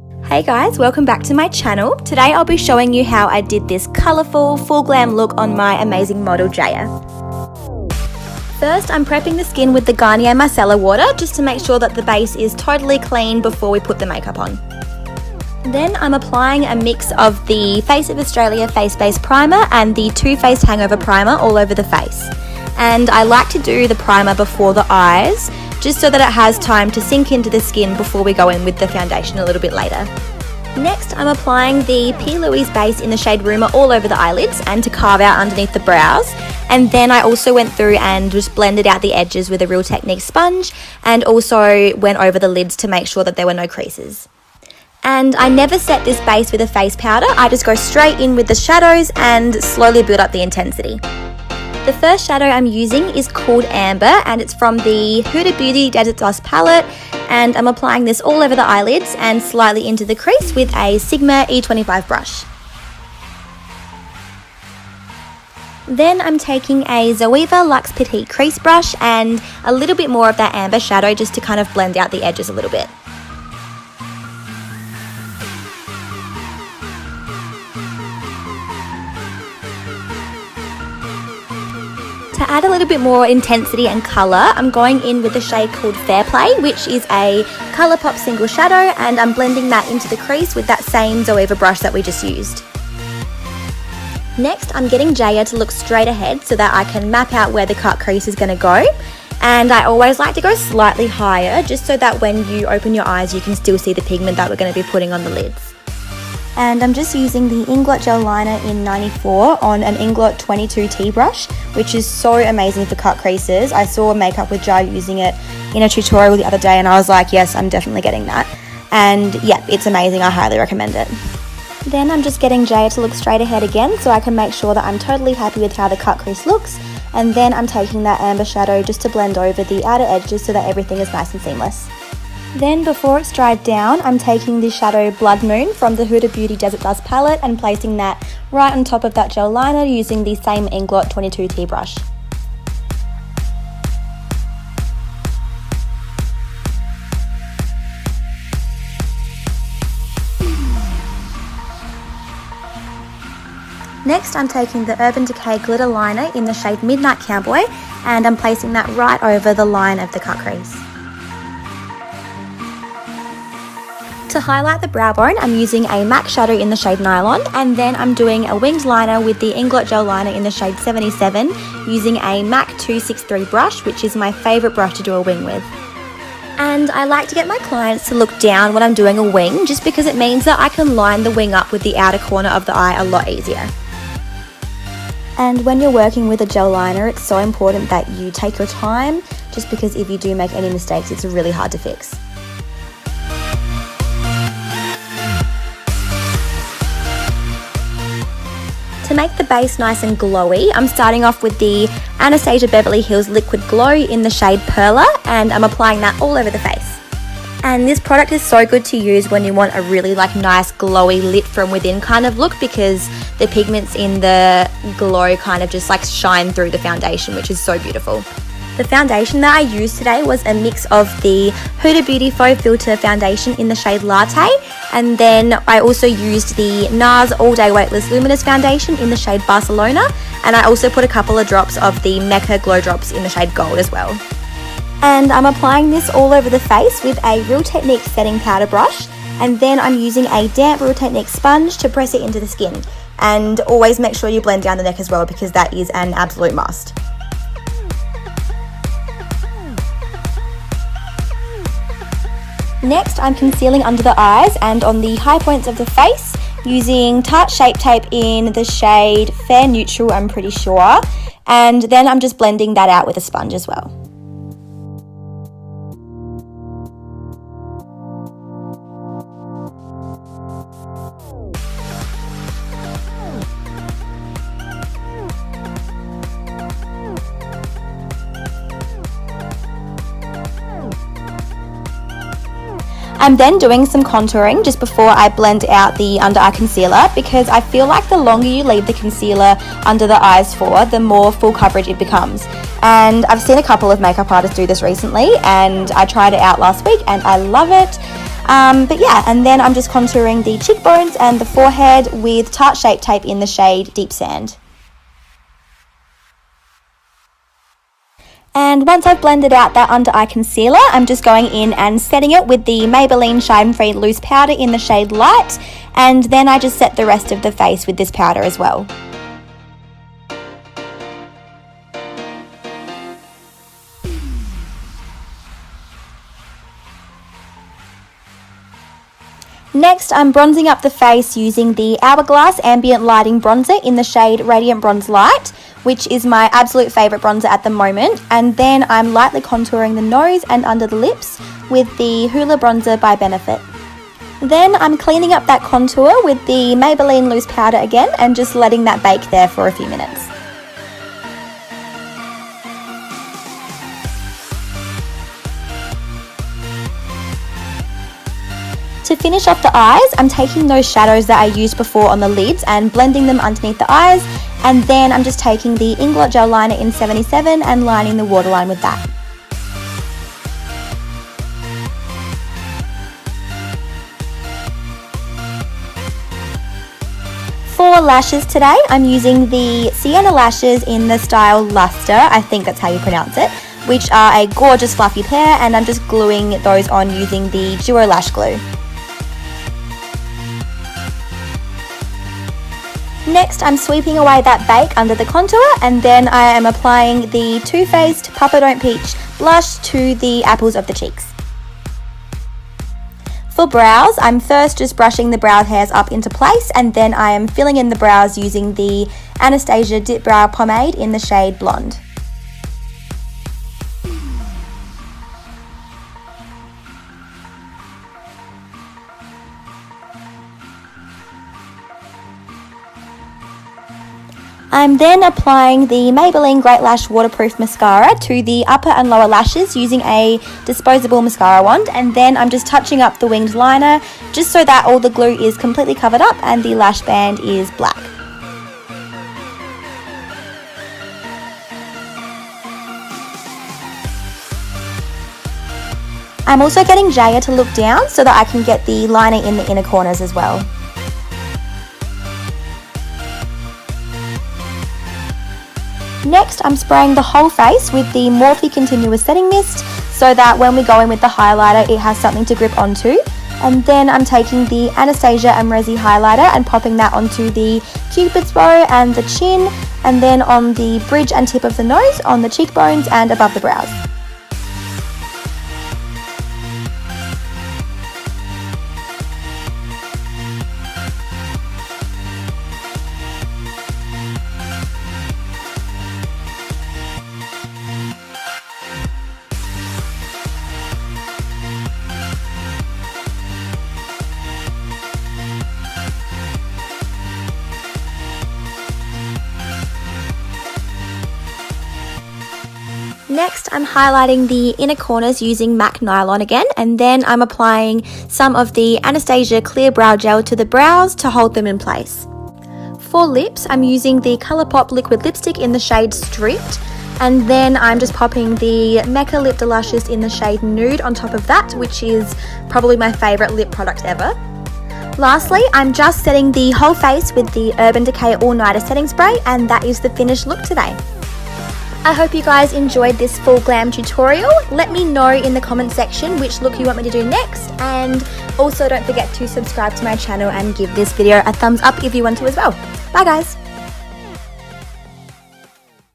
Hey guys, welcome back to my channel. Today I'll be showing you how I did this colourful, full glam look on my amazing model Jaya. First, I'm prepping the skin with the Garnier Micellar water just to make sure that the base is totally clean before we put the makeup on. Then I'm applying a mix of the Face of Australia Face Base Primer and the Too Faced Hangover Primer all over the face. And I like to do the primer before the eyes, just so that it has time to sink into the skin before we go in with the foundation a little bit later. Next, I'm applying the Plouise base in the shade Rumour all over the eyelids and to carve out underneath the brows. And then I also went through and just blended out the edges with a Real Technique sponge and also went over the lids to make sure that there were no creases. And I never set this base with a face powder, I just go straight in with the shadows and slowly build up the intensity. The first shadow I'm using is called Amber and it's from the Huda Beauty Desert Dust palette, and I'm applying this all over the eyelids and slightly into the crease with a Sigma E25 brush. Then I'm taking a Zoeva Luxe Petite crease brush and a little bit more of that amber shadow just to kind of blend out the edges a little bit. To add a little bit more intensity and colour, I'm going in with a shade called Fair Play, which is a Colourpop single shadow, and I'm blending that into the crease with that same Zoeva brush that we just used. Next, I'm getting Jaya to look straight ahead so that I can map out where the cut crease is going to go. And I always like to go slightly higher, just so that when you open your eyes, you can still see the pigment that we're going to be putting on the lids. And I'm just using the Inglot Gel Liner in 94 on an Inglot 22T brush, which is so amazing for cut creases. I saw a Makeup with Jai using it in a tutorial the other day and I was like, yes, I'm definitely getting that. And yeah, it's amazing, I highly recommend it. Then I'm just getting Jaya to look straight ahead again so I can make sure that I'm totally happy with how the cut crease looks. And then I'm taking that amber shadow just to blend over the outer edges so that everything is nice and seamless. Then before it's dried down, I'm taking the shadow Blood Moon from the Huda Beauty Desert Dust palette and placing that right on top of that gel liner using the same Inglot 22T brush. Next, I'm taking the Urban Decay glitter liner in the shade Midnight Cowboy and I'm placing that right over the line of the cut crease. To highlight the brow bone, I'm using a MAC shadow in the shade Nylon, and then I'm doing a winged liner with the Inglot Gel Liner in the shade 77 using a MAC 263 brush, which is my favourite brush to do a wing with. And I like to get my clients to look down when I'm doing a wing, just because it means that I can line the wing up with the outer corner of the eye a lot easier. And when you're working with a gel liner, it's so important that you take your time, just because if you do make any mistakes, it's really hard to fix. To make the base nice and glowy, I'm starting off with the Anastasia Beverly Hills Liquid Glow in the shade Pearla, and I'm applying that all over the face. And this product is so good to use when you want a really nice glowy lit from within kind of look, because the pigments in the glow kind of just shine through the foundation, which is so beautiful. The foundation that I used today was a mix of the Huda Beauty Faux Filter foundation in the shade Latte, and then I also used the Nars All Day Weightless Luminous foundation in the shade Barcelona, and I also put a couple of drops of the Mecca Glow Drops in the shade Gold as well. And I'm applying this all over the face with a Real Technique setting powder brush, and then I'm using a damp Real Technique sponge to press it into the skin. And always make sure you blend down the neck as well, because that is an absolute must. Next, I'm concealing under the eyes and on the high points of the face using Tarte Shape Tape in the shade Fair Neutral, I'm pretty sure. And then I'm just blending that out with a sponge as well. I'm then doing some contouring just before I blend out the under eye concealer, because I feel like the longer you leave the concealer under the eyes for, the more full coverage it becomes. And I've seen a couple of makeup artists do this recently, and I tried it out last week and I love it. But yeah, and then I'm just contouring the cheekbones and the forehead with Tarte Shape Tape in the shade Deep Sand. And once I've blended out that under eye concealer, I'm just going in and setting it with the Maybelline Shine Free Loose Powder in the shade Light, and then I just set the rest of the face with this powder as well. Next, I'm bronzing up the face using the Hourglass Ambient Lighting Bronzer in the shade Radiant Bronze Light, which is my absolute favourite bronzer at the moment. And then I'm lightly contouring the nose and under the lips with the Hoola bronzer by Benefit. Then I'm cleaning up that contour with the Maybelline Loose Powder again and just letting that bake there for a few minutes. To finish off the eyes, I'm taking those shadows that I used before on the lids and blending them underneath the eyes, and then I'm just taking the Inglot Gel Liner in 77 and lining the waterline with that. For lashes today, I'm using the Sienna lashes in the style Luster, I think that's how you pronounce it, which are a gorgeous fluffy pair, and I'm just gluing those on using the Duo Lash Glue. Next, I'm sweeping away that bake under the contour, and then I am applying the Too Faced Papa Don't Peach blush to the apples of the cheeks. For brows, I'm first just brushing the brow hairs up into place, and then I am filling in the brows using the Anastasia Dipbrow Pomade in the shade Blonde. I'm then applying the Maybelline Great Lash Waterproof Mascara to the upper and lower lashes using a disposable mascara wand, and then I'm just touching up the winged liner just so that all the glue is completely covered up and the lash band is black. I'm also getting Jaya to look down so that I can get the liner in the inner corners as well. Next, I'm spraying the whole face with the Morphe Continuous Setting Mist so that when we go in with the highlighter, it has something to grip onto. And then I'm taking the Anastasia Amrezi highlighter and popping that onto the Cupid's bow and the chin, and then on the bridge and tip of the nose, on the cheekbones and above the brows. Next, I'm highlighting the inner corners using MAC Nylon again, and then I'm applying some of the Anastasia Clear Brow Gel to the brows to hold them in place. For lips, I'm using the Colourpop liquid lipstick in the shade Stripped, and then I'm just popping the Mecca Lip Deluscious in the shade Nude on top of that, which is probably my favourite lip product ever. Lastly, I'm just setting the whole face with the Urban Decay All Nighter Setting Spray, and that is the finished look today. I hope you guys enjoyed this full glam tutorial. Let me know in the comment section which look you want me to do next, and also don't forget to subscribe to my channel and give this video a thumbs up if you want to as well. Bye guys!